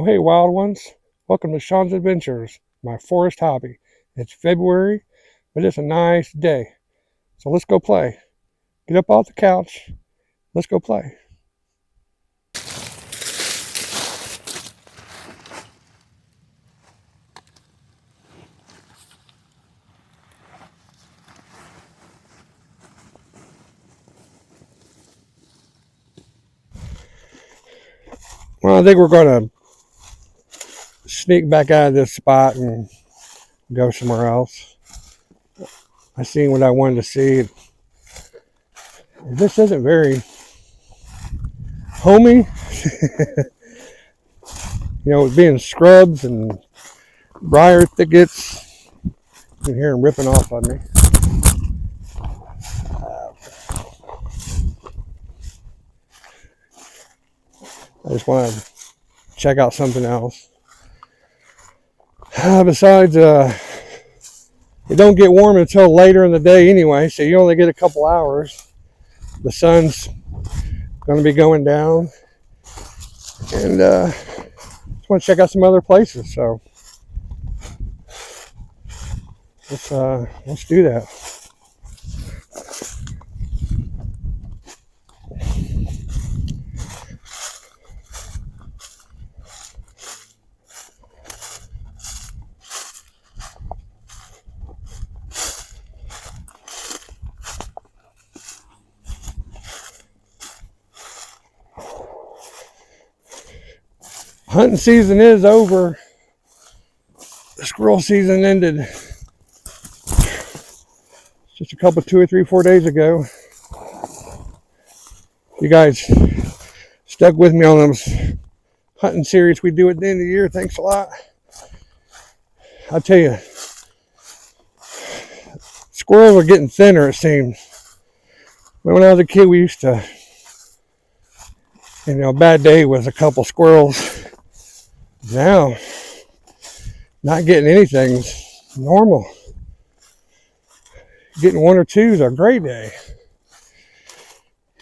Oh, hey, wild ones. Welcome to Sean's Adventures, my forest hobby. It's February, but it's a nice day. So let's go play. Get up off the couch. Let's go play. Well, I think we're going to sneak back out of this spot and go somewhere else. I seen what I wanted to see. This isn't very homey. With being scrubs and briar thickets. You can hear them ripping off on me. I just want to check out something else. Besides, it don't get warm until later in the day anyway, so you only get a couple hours. The sun's going to be going down, and just want to check out some other places. So let's do that. Hunting season is over. The squirrel season ended just a couple, 2 or 3, 4 days ago. You guys stuck with me on those hunting series we do at the end of the year. Thanks a lot. I tell you, squirrels are getting thinner, it seems. When I was a kid, we used to, a bad day was a couple squirrels. Now, not getting anything's normal. Getting 1 or 2 is a great day.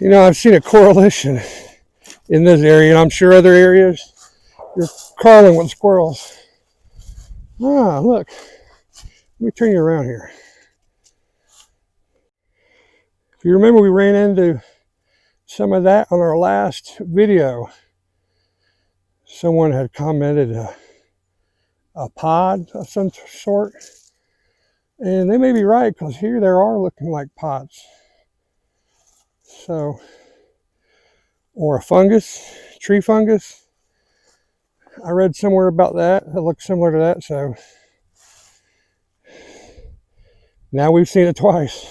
I've seen a correlation in this area, and I'm sure other areas, you're crawling with squirrels. Look. Let me turn you around here. If you remember, we ran into some of that on our last video. Someone had commented a pod of some sort. And they may be right, because here there are looking like pods. So, or a fungus, tree fungus. I read somewhere about that. It looks similar to that. So, now we've seen it twice.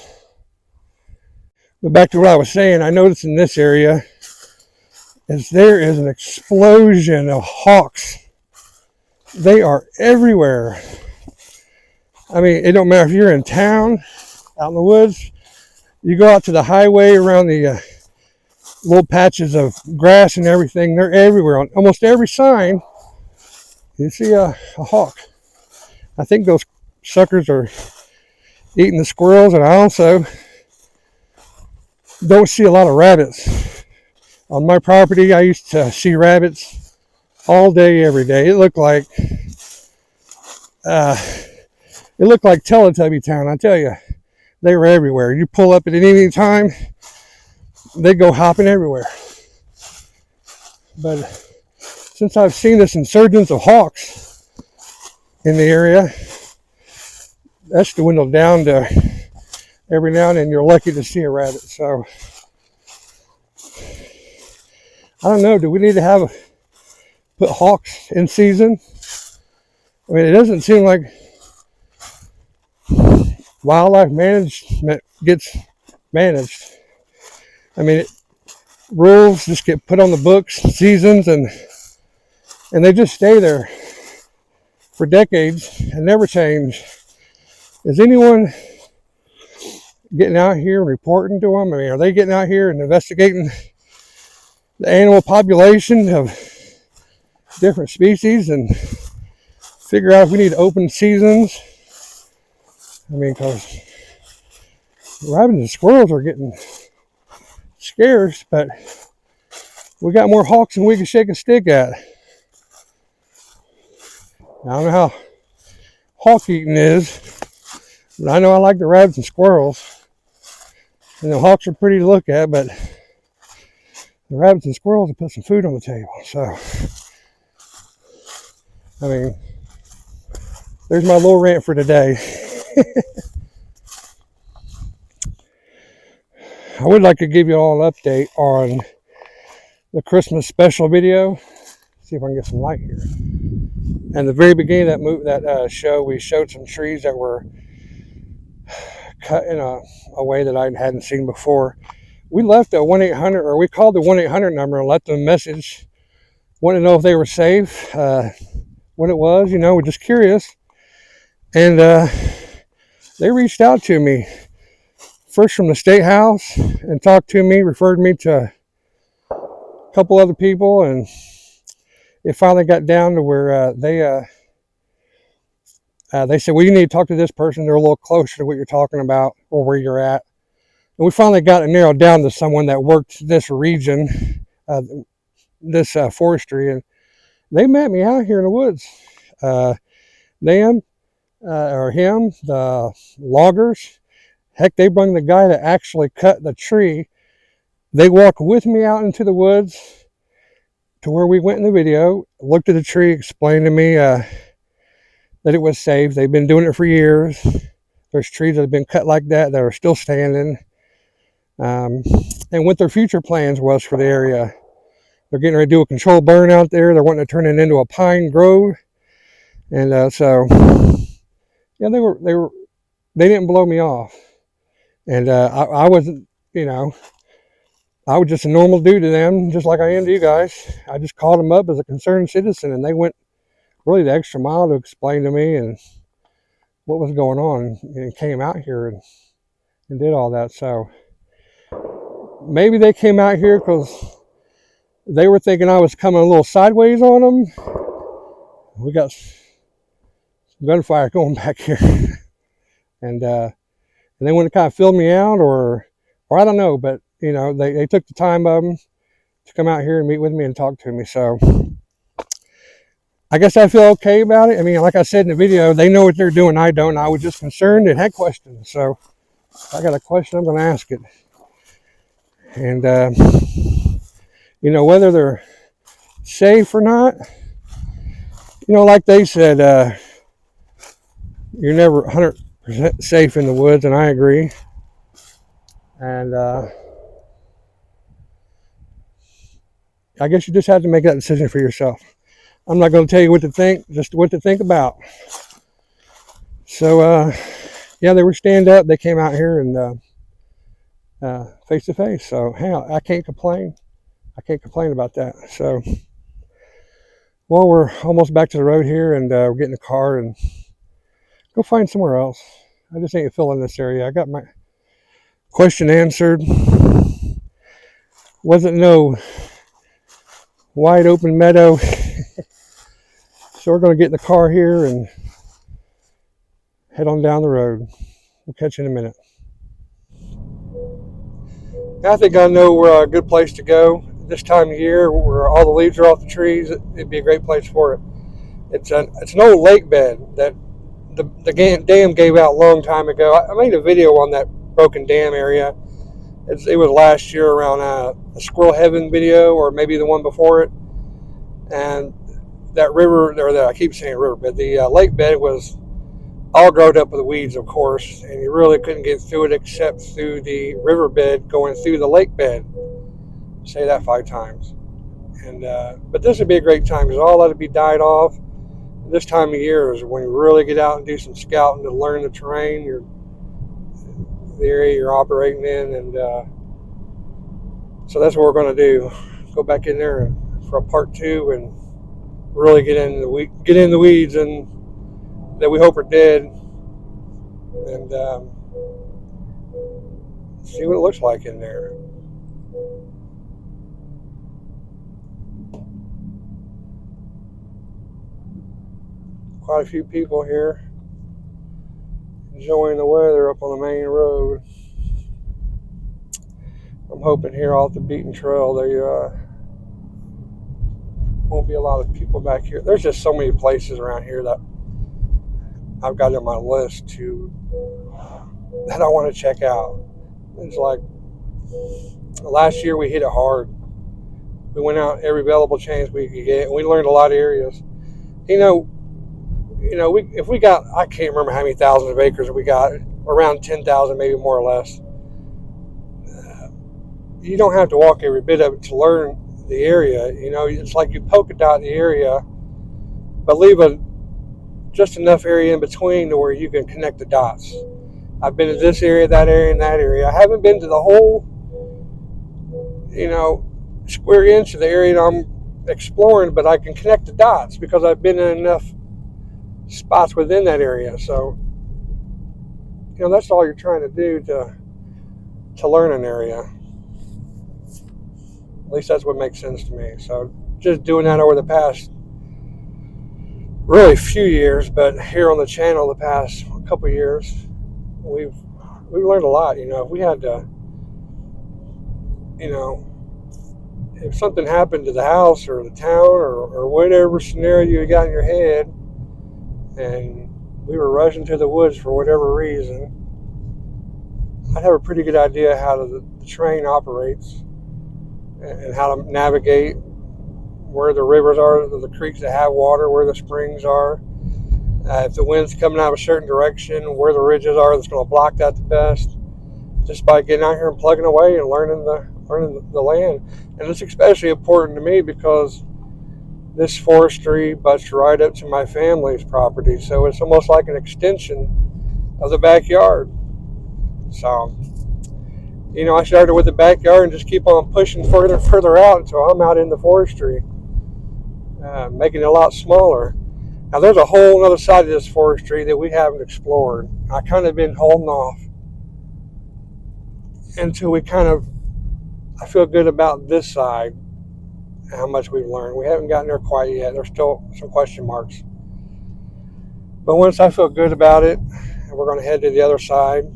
But back to what I was saying, I noticed in this area is there is an explosion of hawks. They are everywhere. I mean, it don't matter if you're in town, out in the woods, you go out to the highway around the little patches of grass and everything, they're everywhere. On almost every sign, you see a hawk. I think those suckers are eating the squirrels, and I also don't see a lot of rabbits. On my property, I used to see rabbits all day, every day. It looked like Teletubby Town, I tell you. They were everywhere. You pull up at any time, they go hopping everywhere. But since I've seen this insurgence of hawks in the area, that's dwindled down to every now and then you're lucky to see a rabbit. So I don't know, do we need to put hawks in season? I mean, it doesn't seem like wildlife management gets managed. I mean, rules just get put on the books, seasons, and they just stay there for decades and never change. Is anyone getting out here and reporting to them? I mean, are they getting out here and investigating the animal population of different species and figure out if we need open seasons? I mean, because rabbits and squirrels are getting scarce, but we got more hawks than we can shake a stick at. I don't know how hawk eating is, but I know I like the rabbits and squirrels. And the hawks are pretty to look at, but the rabbits and squirrels will put some food on the table. So, I mean, there's my little rant for today. I would like to give you all an update on the Christmas special video. See if I can get some light here. And the very beginning of that show, we showed some trees that were cut in a way that I hadn't seen before. We left a 1-800, or we called the 1-800 number and left them a message. Wanted to know if they were safe, what it was, we're just curious. And they reached out to me, first from the State House, and talked to me, referred me to a couple other people, and it finally got down to where they said, well, you need to talk to this person. They're a little closer to what you're talking about or where you're at. And we finally got it narrowed down to someone that worked this region, this forestry, and they met me out here in the woods. Them, or him, the loggers, heck, they brought the guy that actually cut the tree. They walked with me out into the woods to where we went in the video, looked at the tree, explained to me that it was safe. They've been doing it for years. There's trees that have been cut like that are still standing. And what their future plans was for the area. They're getting ready to do a controlled burn out there. They're wanting to turn it into a pine grove. And so, yeah, they didn't blow me off. And I wasn't, I was just a normal dude to them, just like I am to you guys. I just called them up as a concerned citizen, and they went really the extra mile to explain to me and what was going on, and came out here and did all that. So maybe they came out here because they were thinking I was coming a little sideways on them. We got some gunfire going back here. And they want to kind of fill me out, or I don't know, but they took the time of them to come out here and meet with me and talk to me. So I guess I feel okay about it. I mean, like I said in the video, they know what they're doing. I don't. I was just concerned and had questions. So if I got a question, I'm going to ask it. And, whether they're safe or not, like they said, you're never 100% safe in the woods, and I agree. And I guess you just have to make that decision for yourself. I'm not going to tell you what to think, just what to think about. So, yeah, they were stand up. They came out here and face to face. So, hey, I can't complain. I can't complain about that. So, well, we're almost back to the road here, and we're getting a car and go find somewhere else. I just ain't feeling this area. I got my question answered. Wasn't no wide open meadow. So we're going to get in the car here and head on down the road. We'll catch you in a minute. I think I know where a good place to go this time of year, where all the leaves are off the trees. It'd be a great place for it. It's an old lake bed that the dam gave out a long time ago. I made a video on that broken dam area. It was last year around a Squirrel Heaven video, or maybe the one before it. And that river, or I keep saying river, but the lake bed was all grown up with weeds, of course, and you really couldn't get through it except through the riverbed going through the lake bed. Say that 5 times. And but this would be a great time because all that would be died off. This time of year is when you really get out and do some scouting to learn the terrain, the area you're operating in, and so that's what we're going to do. Go back in there for a part 2 and really get in the weeds, and that we hope are dead, and see what it looks like in there. Quite a few people here enjoying the weather up on the main road. I'm hoping here off the beaten trail won't be a lot of people back here. There's just so many places around here that I've got on my list that I want to check out. It's like last year we hit it hard. We went out every available chance we could get, and we learned a lot of areas. You know, if we got, I can't remember how many thousands of acres we got, around 10,000, maybe more or less. You don't have to walk every bit of it to learn the area. It's like you polka dot the area, but leave just enough area in between to where you can connect the dots. I've been to this area, that area, and that area. I haven't been to the whole, square inch of the area I'm exploring, but I can connect the dots because I've been in enough spots within that area. So, that's all you're trying to do to learn an area. At least that's what makes sense to me. So just doing that over the past really few years, but here on the channel the past couple of years, we've learned a lot. If we had to, if something happened to the house or the town or whatever scenario you got in your head, and we were rushing to the woods for whatever reason, I'd have a pretty good idea how the terrain operates and how to navigate where the rivers are, the creeks that have water, where the springs are. If the wind's coming out of a certain direction, where the ridges are that's going to block that the best. Just by getting out here and plugging away and learning the land. And it's especially important to me because this forestry butts right up to my family's property. So it's almost like an extension of the backyard. So, I started with the backyard and just keep on pushing further and further out until I'm out in the forestry, making it a lot smaller. Now, there's a whole other side of this forestry that we haven't explored. I kind of been holding off until I feel good about this side, how much we've learned. We haven't gotten there quite yet. There's still some question marks. But once I feel good about it, we're going to head to the other side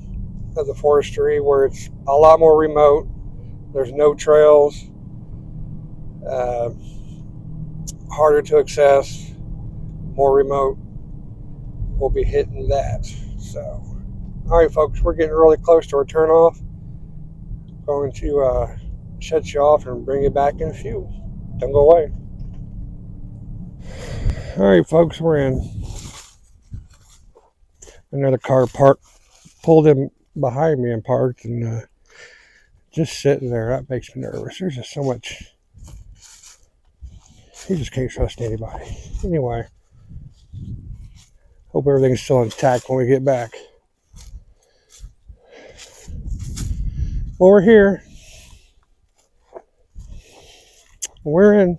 of the forestry where it's a lot more remote. There's no trails, harder to access, more remote. We'll be hitting that. So, all right, folks, we're getting really close to our turnoff. Going to shut you off and bring you back in a few. Don't go away. All right, folks, we're in. Another car pulled in behind me and parked, and just sitting there. That makes me nervous. There's just so much. You just can't trust anybody. Anyway, hope everything's still intact when we get back. Well, we're here. We're in.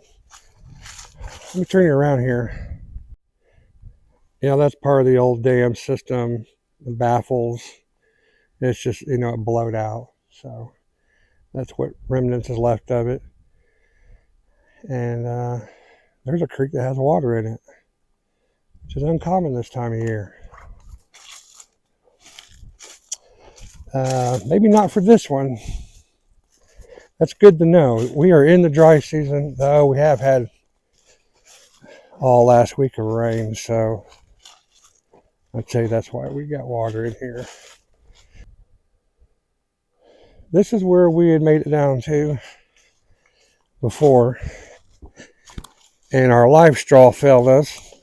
Let me turn you around here. That's part of the old dam system. The baffles. It's just, it blowed out. So that's what remnants is left of it. And there's a creek that has water in it, which is uncommon this time of year. Maybe not for this one. That's good to know. We are in the dry season, though we have had all last week of rain, so I'd say that's why we got water in here. This is where we had made it down to before, and our live straw failed us.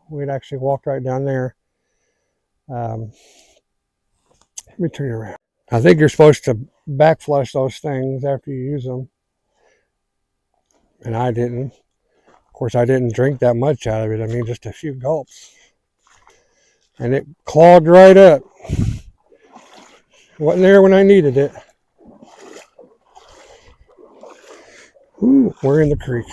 We'd actually walked right down there. Let me turn you around. I think you're supposed to back flush those things after you use them, and I didn't. Of course, I didn't drink that much out of it. I mean, just a few gulps, and it clogged right up. Wasn't there when I needed it. Ooh, we're in the creek.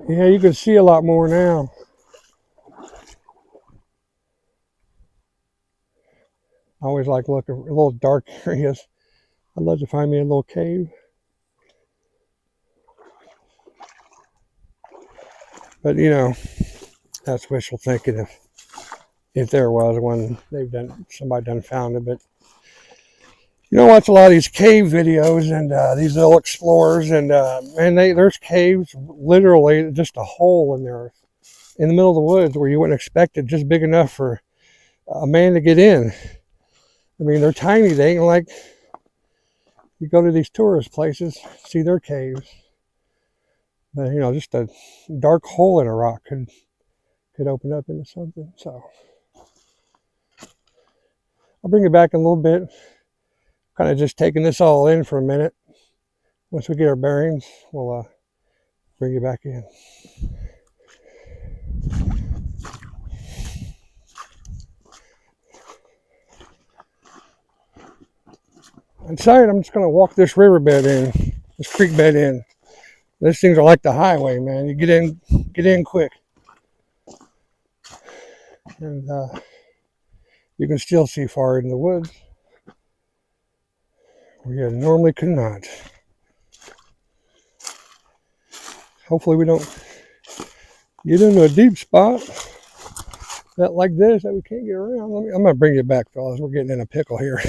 Yeah, you can see a lot more now. I always like looking at little dark areas. I'd love to find me a little cave. But that's wishful thinking. if there was one. Somebody done found it, but you know, watch a lot of these cave videos and these little explorers, and man, there's caves literally just a hole in there in the middle of the woods where you wouldn't expect it, just big enough for a man to get in. I mean, they're tiny. They ain't like you go to these tourist places, see their caves. But, you know, just a dark hole in a rock could open up into something. So I'll bring it back in a little bit. Kind of just taking this all in for a minute. Once we get our bearings, we'll bring it back in. I decided I'm just going to walk this riverbed in, this creek bed in. These things are like the highway, man. You get in quick. And you can still see far in the woods where you normally could not. Hopefully we don't get into a deep spot that like this that we can't get around. I'm going to bring it back, fellas. We're getting in a pickle here.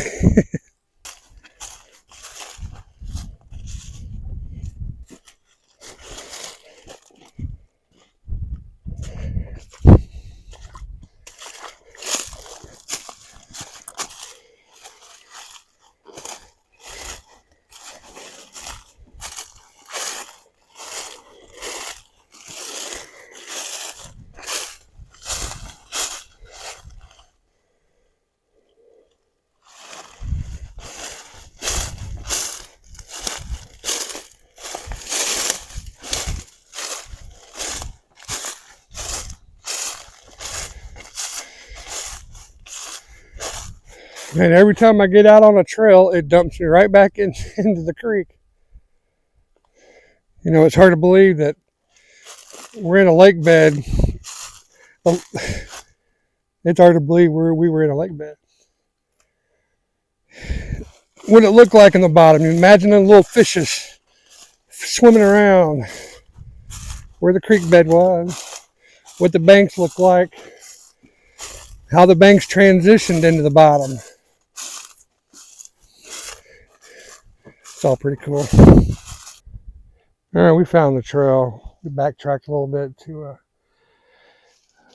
And every time I get out on a trail, it dumps me right back into the creek. You know, it's hard to believe that we're in a lake bed. It's hard to believe we were in a lake bed. What it looked like in the bottom. You imagine the little fishes swimming around where the creek bed was, what the banks looked like, how the banks transitioned into the bottom. It's all pretty cool. All right, we found the trail. We backtracked a little bit to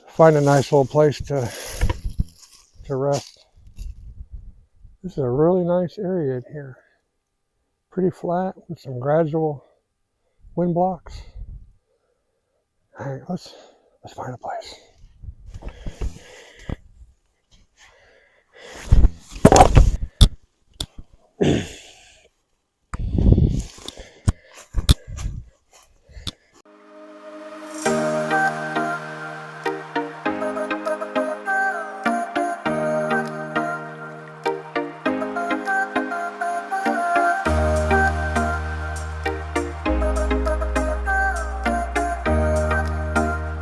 find a nice little place to rest. This is a really nice area in here. Pretty flat with some gradual wind blocks. All right, let's find a place.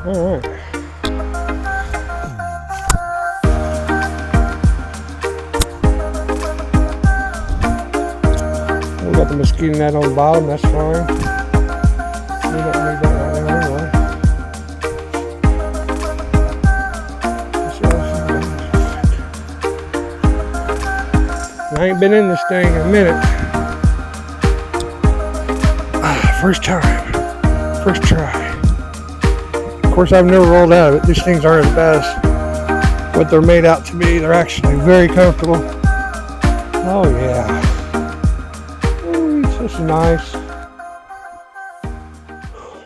All right. We got the mosquito net on the bottom, that's fine. We don't need that right now anyway. I ain't been in this thing in a minute. First time. First try. Of course, I've never rolled out of it. These things aren't as bad as what they're made out to be. They're actually very comfortable. Oh yeah. Ooh, it's just nice.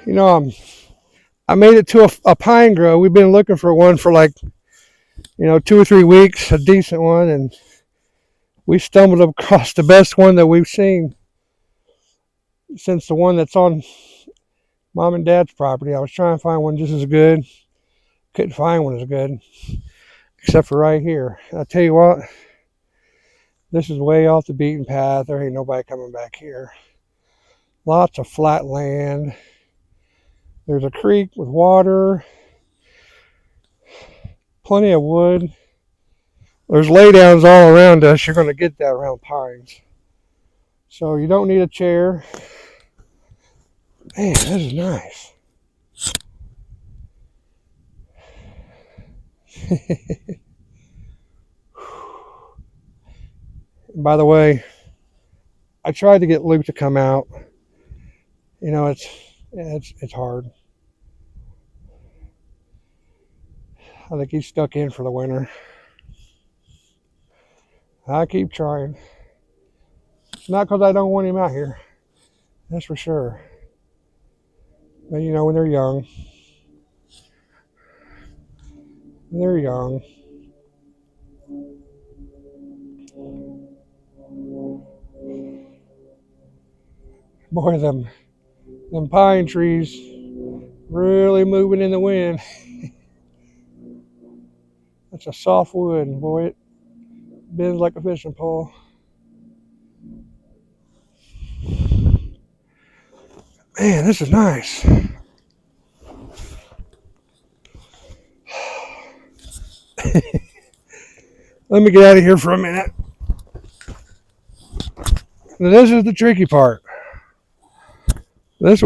You know, I made it to a pine grove. We've been looking for one for like, 2 or 3 weeks, a decent one, and we stumbled across the best one that we've seen since the one that's on Mom and Dad's property. I was trying to find one just as good. Couldn't find one as good, except for right here. And I'll tell you what, this is way off the beaten path. There ain't nobody coming back here. Lots of flat land. There's a creek with water. Plenty of wood. There's laydowns all around us. You're going to get that around pines. So you don't need a chair. Man, this is nice. By the way, I tried to get Luke to come out. You know, it's hard. I think he's stuck in for the winter. I keep trying. It's not because I don't want him out here. That's for sure. But you know, when they're young. Boy, them pine trees really moving in the wind. That's a soft wood, boy. It bends like a fishing pole. Man, this is nice. Let me get out of here for a minute. Now, this is the tricky part. That's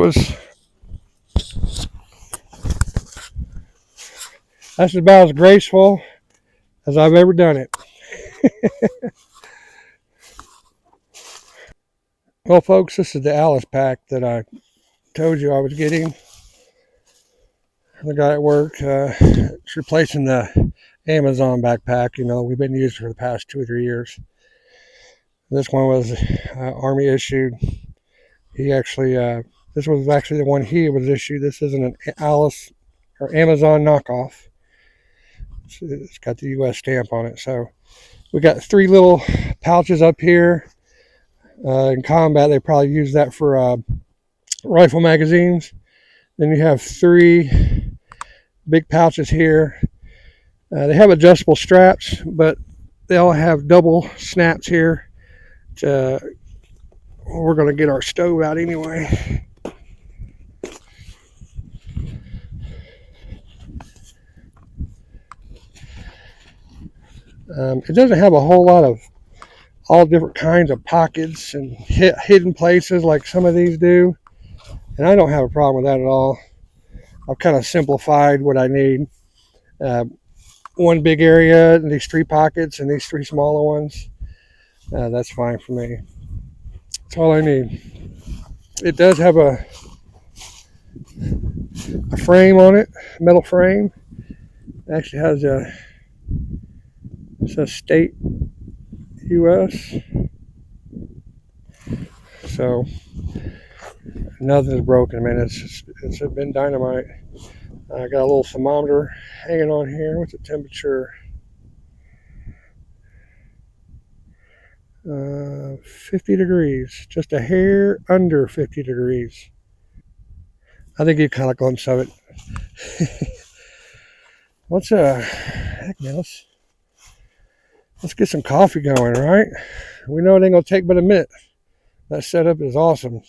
about as graceful as I've ever done it. Well, folks, this is the Alice pack that I told you I was getting. The guy at work, it's replacing the Amazon backpack. You know, we've been using for the past 2 or 3 years. This one was Army issued. He actually, this was actually the one he was issued. This isn't an Alice or Amazon knockoff. It's got the U.S. stamp on it. So we got 3 little pouches up here. In combat, they probably use that for rifle magazines. Then you have 3 big pouches here. They have adjustable straps, but they all have double snaps here. We're going to get our stove out anyway. It doesn't have a whole lot of all different kinds of pockets and hidden places like some of these do. And I don't have a problem with that at all. I've kind of simplified what I need. One big area and these 3 pockets and these 3 smaller ones. That's fine for me. That's all I need. It does have a frame on it, metal frame. It actually has it says state US. So nothing's broken, man. It's been dynamite. I got a little thermometer hanging on here. What's the temperature? 50 degrees, just a hair under 50 degrees. I think you kind of glimpse of it. Heck man, let's get some coffee going, right? We know it ain't gonna take but a minute. That setup is awesome.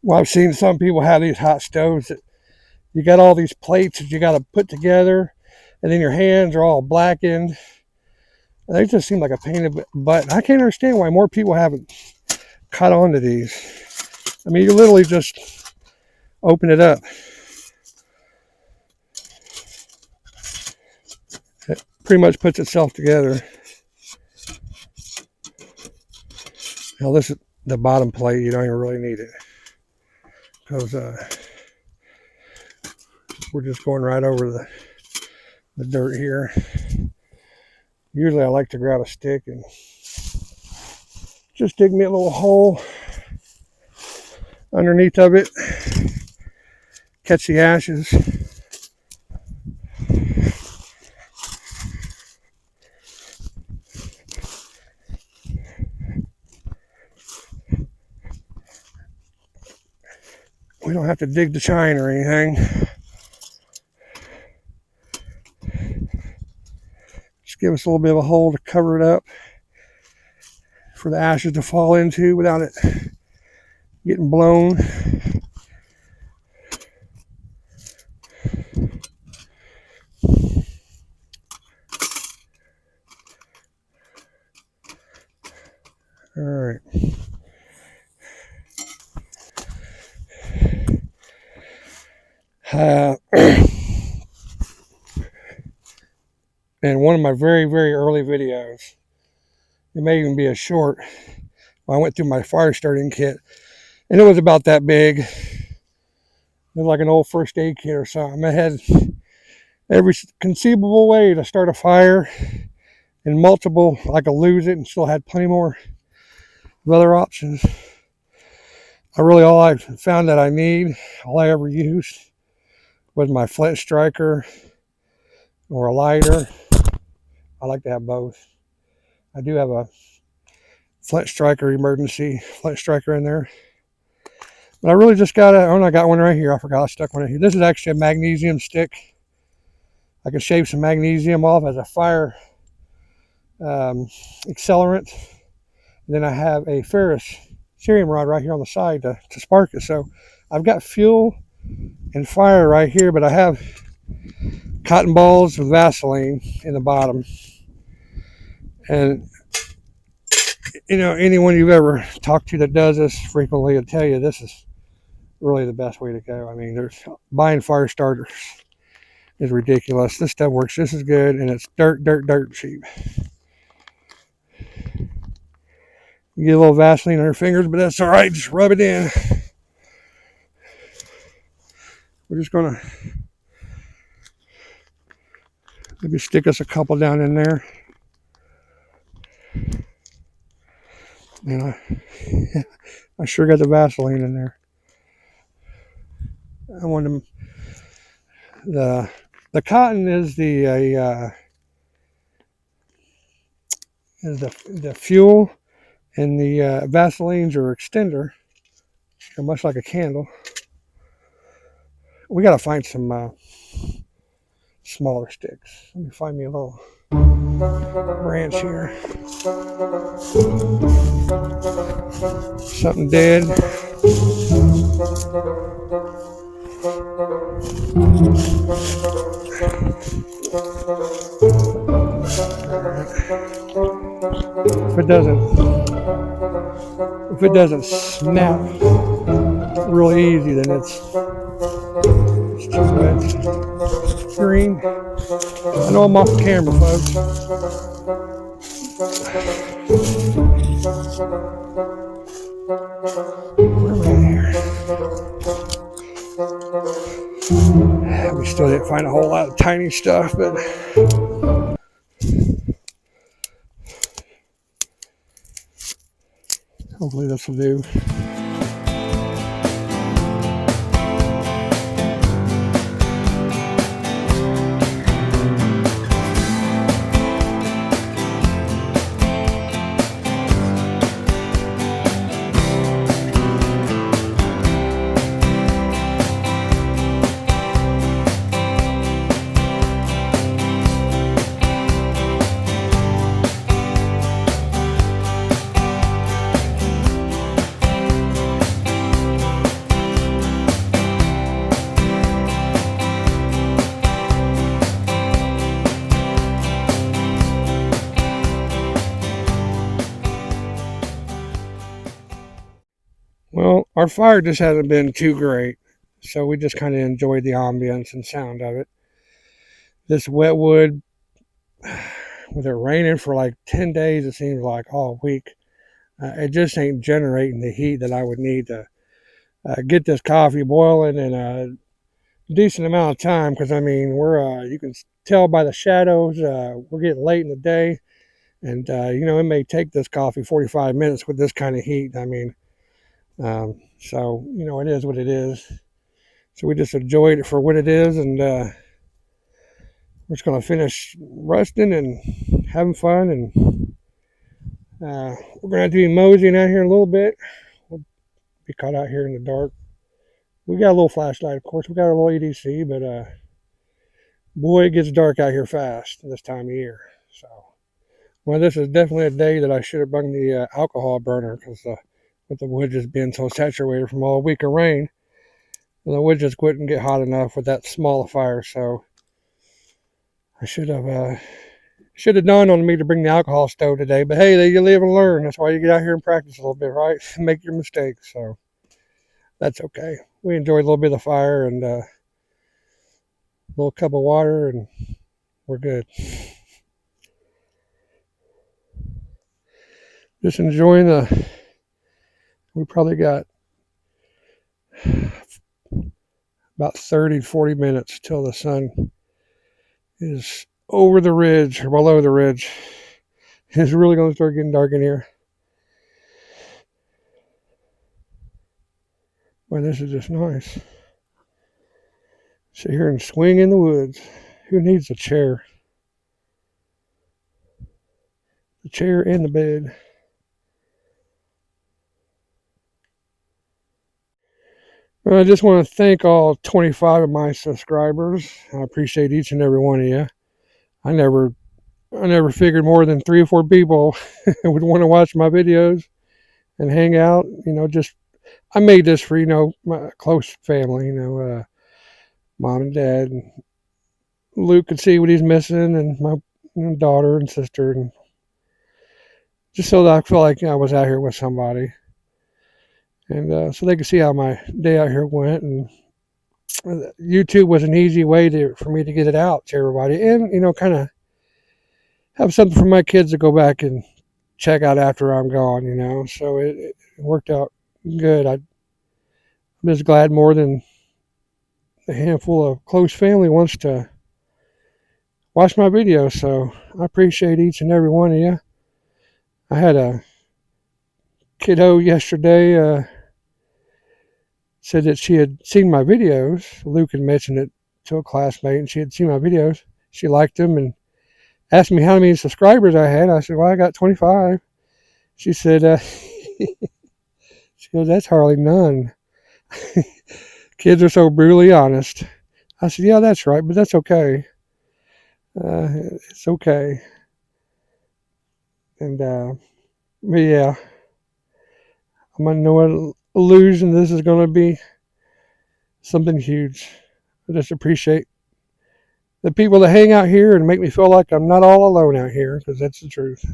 Well, I've seen some people have these hot stoves that you got all these plates that you got to put together, and then your hands are all blackened. They just seem like a pain in the butt. I can't understand why more people haven't caught on to these. I mean, you literally just open it up. It pretty much puts itself together. Now, this is the bottom plate. You don't even really need it, because we're just going right over the dirt here. Usually I like to grab a stick and just dig me a little hole underneath of it, catch the ashes. we don't have to dig the chine or anything. Just give us a little bit of a hole to cover it up for the ashes to fall into without it getting blown. All right. And one of my very, very early videos, it may even be a short, I went through my fire starting kit, and it was about that big. It was like an old first aid kit or something. It had every conceivable way to start a fire and multiple, I could lose it and still had plenty more of other options. All I found that I need, all I ever used was my flint striker or a lighter. I like to have both. I do have a flint striker, emergency flint striker in there. But I really just got I got one right here. I forgot I stuck one in here. This is actually a magnesium stick. I can shave some magnesium off as a fire accelerant. And then I have a ferrous cerium rod right here on the side to spark it. So I've got fuel and fire right here, but I have cotton balls with Vaseline in the bottom. And you know, anyone you've ever talked to that does this frequently will tell you this is really the best way to go. I mean, buying fire starters is ridiculous. This stuff works just as good, and it's dirt cheap. You get a little Vaseline on your fingers, but that's all right. Just rub it in. We're just gonna maybe stick us a couple down in there. And I sure got the Vaseline in there. I want them. The cotton is the fuel, and the Vaselines are extender. They're much like a candle. We gotta find some smaller sticks. Let me find me a little branch here. Something dead. If it doesn't snap really easy, then it's too wet. Green. I know I'm off the camera, folks. Where are we at here? We still didn't find a whole lot of tiny stuff, but hopefully this will do. Well, our fire just hasn't been too great, so we just kind of enjoyed the ambience and sound of it. This wet wood, with it raining for like 10 days, it seems like all week, it just ain't generating the heat that I would need to get this coffee boiling in a decent amount of time. Because I mean, you can tell by the shadows, we're getting late in the day, and you know, it may take this coffee 45 minutes with this kind of heat. I mean, so you know, it is what it is. So we just enjoyed it for what it is, and we're just going to finish roasting and having fun, and we're going to have to be moseying out here a little bit. We'll be caught out here in the dark We got a little flashlight, of course. We got a little EDC, but boy, it gets dark out here fast this time of year. So, well, this is definitely a day that I should have brought the alcohol burner because with the wood just being so saturated from all week of rain, the wood just wouldn't get hot enough with that small fire. So, I should have dawned on me to bring the alcohol stove today. But hey, you live and learn. That's why you get out here and practice a little bit, right? Make your mistakes. So that's okay. We enjoyed a little bit of the fire and a little cup of water, and we're good. Just enjoying we probably got about 30, 40 minutes till the sun is over the ridge or below the ridge. It's really going to start getting dark in here. Boy, this is just nice. Sit here and swing in the woods. Who needs a chair? The chair and the bed. Well, I just want to thank all 25 of my subscribers. I appreciate each and every one of you. I never figured more than 3 or 4 people would want to watch my videos and hang out. Just I made this for my close family. Mom and dad. And Luke could see what he's missing, and my daughter and sister, and just so that I felt like I was out here with somebody, and so they could see how my day out here went. And YouTube was an easy way for me to get it out to everybody, and kind of have something for my kids to go back and check out after I'm gone. So it worked out good. I'm just glad more than a handful of close family wants to watch my videos. So I appreciate each and every one of you. I had a kiddo yesterday said that she had seen my videos. Luke had mentioned it to a classmate, and she had seen my videos. She liked them and asked me how many subscribers I had. I said, well, I got 25. She said, she goes, that's hardly none. Kids are so brutally honest. I said, yeah, that's right, but that's okay. It's okay. And, but yeah, I'm under no illusion this is going to be something huge. I just appreciate the people that hang out here and make me feel like I'm not all alone out here, because that's the truth.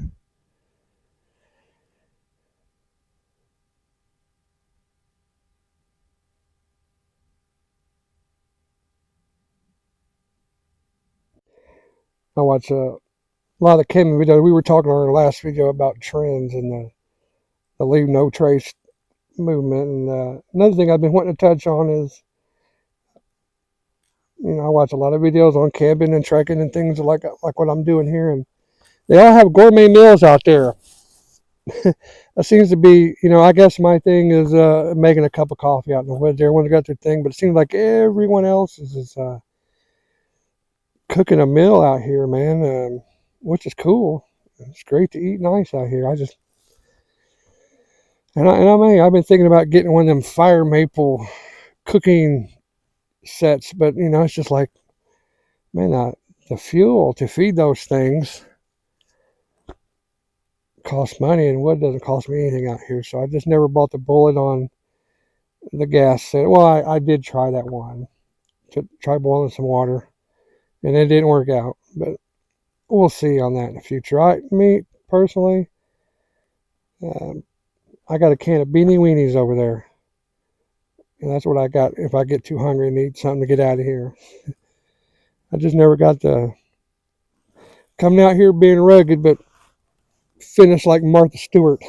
I watch a lot of camping videos. We were talking in our last video about trends and the leave no trace movement. And another thing I've been wanting to touch on is, I watch a lot of videos on camping and trekking and things like what I'm doing here, and they all have gourmet meals out there. That seems to be, I guess my thing is making a cup of coffee out in the woods. Everyone's got their thing, but it seems like everyone else is cooking a meal out here, man, which is cool. It's great to eat nice out here. I've been thinking about getting one of them fire maple cooking sets, but it's just like, man, the fuel to feed those things costs money, and wood doesn't cost me anything out here. So I just never bought the bullet on the gas set. Well, I did try that one to try boiling some water, and it didn't work out. But we'll see on that in the future. Me personally, I got a can of beanie weenies over there, and that's what I got if I get too hungry and need something to get out of here. I just never got the coming out here being rugged, but finish like Martha Stewart.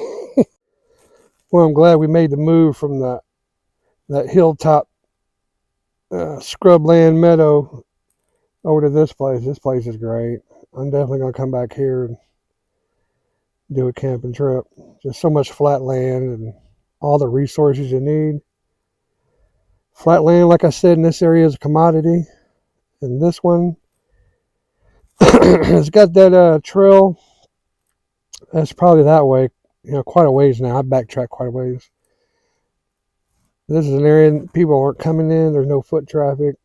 Well, I'm glad we made the move from that hilltop scrubland meadow over to this place. This place is great. I'm definitely going to come back here and do a camping trip. Just so much flat land and all the resources you need. Flat land, like I said, in this area is a commodity. And this one has got that trail. That's probably that way, quite a ways now. I backtracked quite a ways. This is an area people aren't coming in. There's no foot traffic.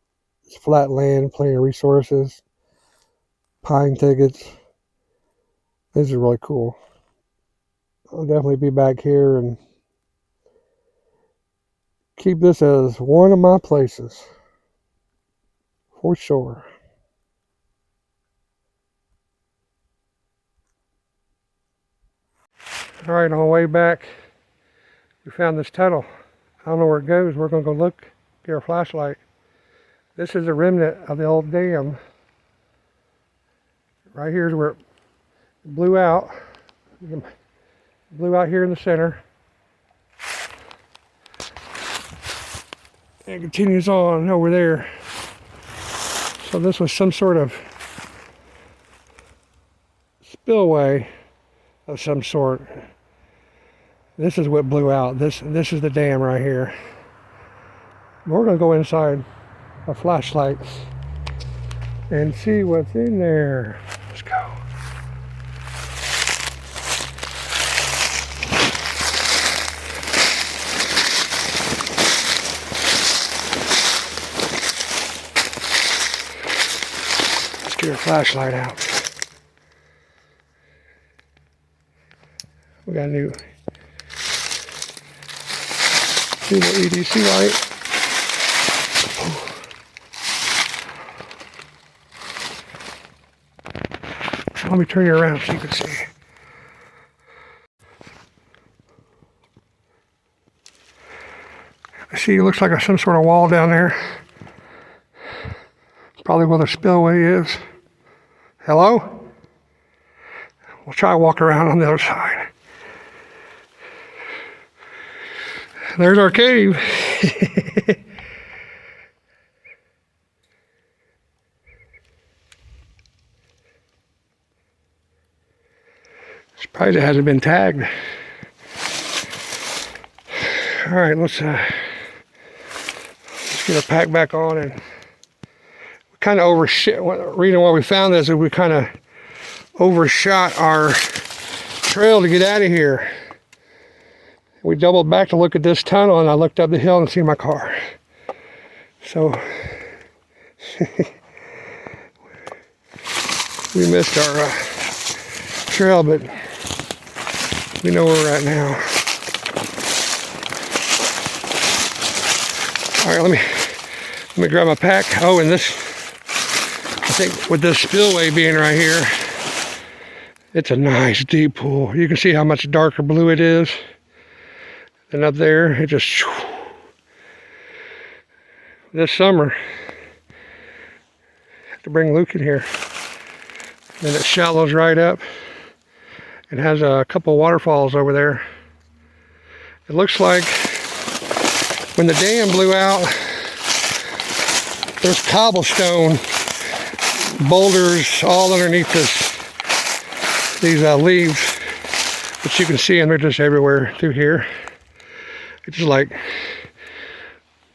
It's flat land, plenty of resources, pine thickets. This is really cool. I'll definitely be back here and keep this as one of my places for sure. All right, on the way back, we found this tunnel. I don't know where it goes. We're going to go look, get our flashlight. This is a remnant of the old dam. Right here is where it blew out. It blew out here in the center. And it continues on over there. So this was some sort of spillway of some sort. This is what blew out. This is the dam right here. We're going to go inside a flashlight and see what's in there. Let's go. Let's get our flashlight out. We got a new EDC light. Let me turn you around so you can see. I see it looks like some sort of wall down there. Probably where the spillway is. Hello? We'll try to walk around on the other side. There's our cave. Surprised it hasn't been tagged. All right, let's get our pack back on. And we kind of overshot. The reason why we found this is we kind of overshot our trail to get out of here. We doubled back to look at this tunnel, and I looked up the hill and see my car. So we missed our trail, but we know where we're at now. All right, let me grab my pack. Oh, and this, I think with this spillway being right here, it's a nice deep pool. You can see how much darker blue it is. And up there, it just, this summer, I have to bring Luke in here. And it shallows right up. It has a couple waterfalls over there. It looks like when the dam blew out, there's cobblestone boulders all underneath these leaves. But you can see them, they're just everywhere through here. It just like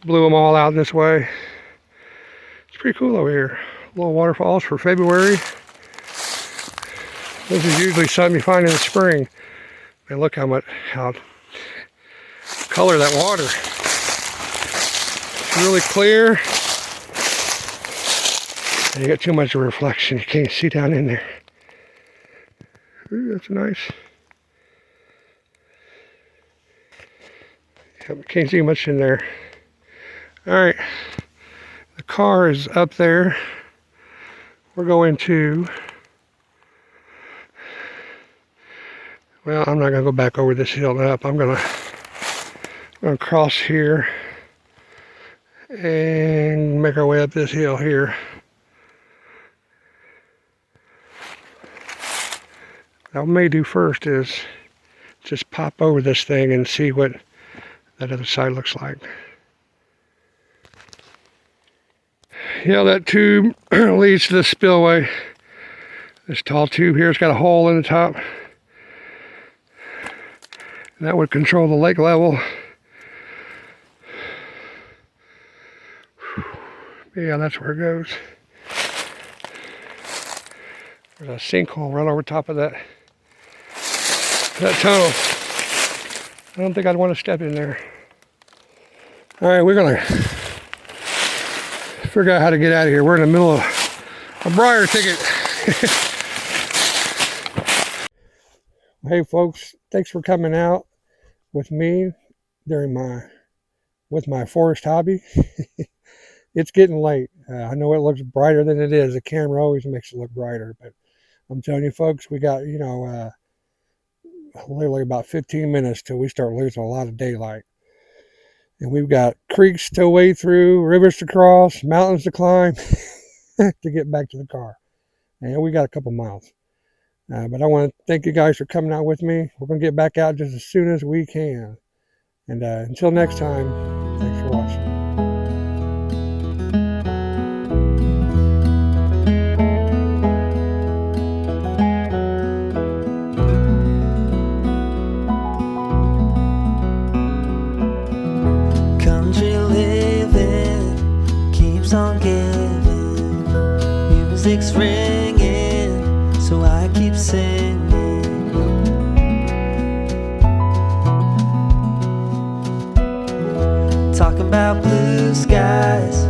blew them all out this way. It's pretty cool over here. Little waterfalls for February. This is usually something you find in the spring. And look how color that water. It's really clear. And you got too much reflection. You can't see down in there. Ooh, that's nice. Can't see much in there. All right, the car is up there. We're going to, well, I'm not gonna go back over this hill and up. I'm gonna cross here and make our way up this hill here. What I may do first is just pop over this thing and see what that other side looks like. Yeah, that tube leads to the spillway. This tall tube here, it's got a hole in the top. And that would control the lake level. Yeah, that's where it goes. There's a sinkhole right over top of that tunnel. I don't think I'd want to step in there. All right, we're gonna figure out how to get out of here. We're in the middle of a briar thicket. Hey folks, thanks for coming out with me during my forest hobby. It's getting late. I know it looks brighter than it is. The camera always makes it look brighter, but I'm telling you folks, we got, literally about 15 minutes till we start losing a lot of daylight. And we've got creeks to wade through, rivers to cross, mountains to climb to get back to the car. And we got a couple miles. But I want to thank you guys for coming out with me. We're going to get back out just as soon as we can. And until next time, thanks for watching. Country living keeps on giving. Music's ringing, so I keep singing. Talking about blue skies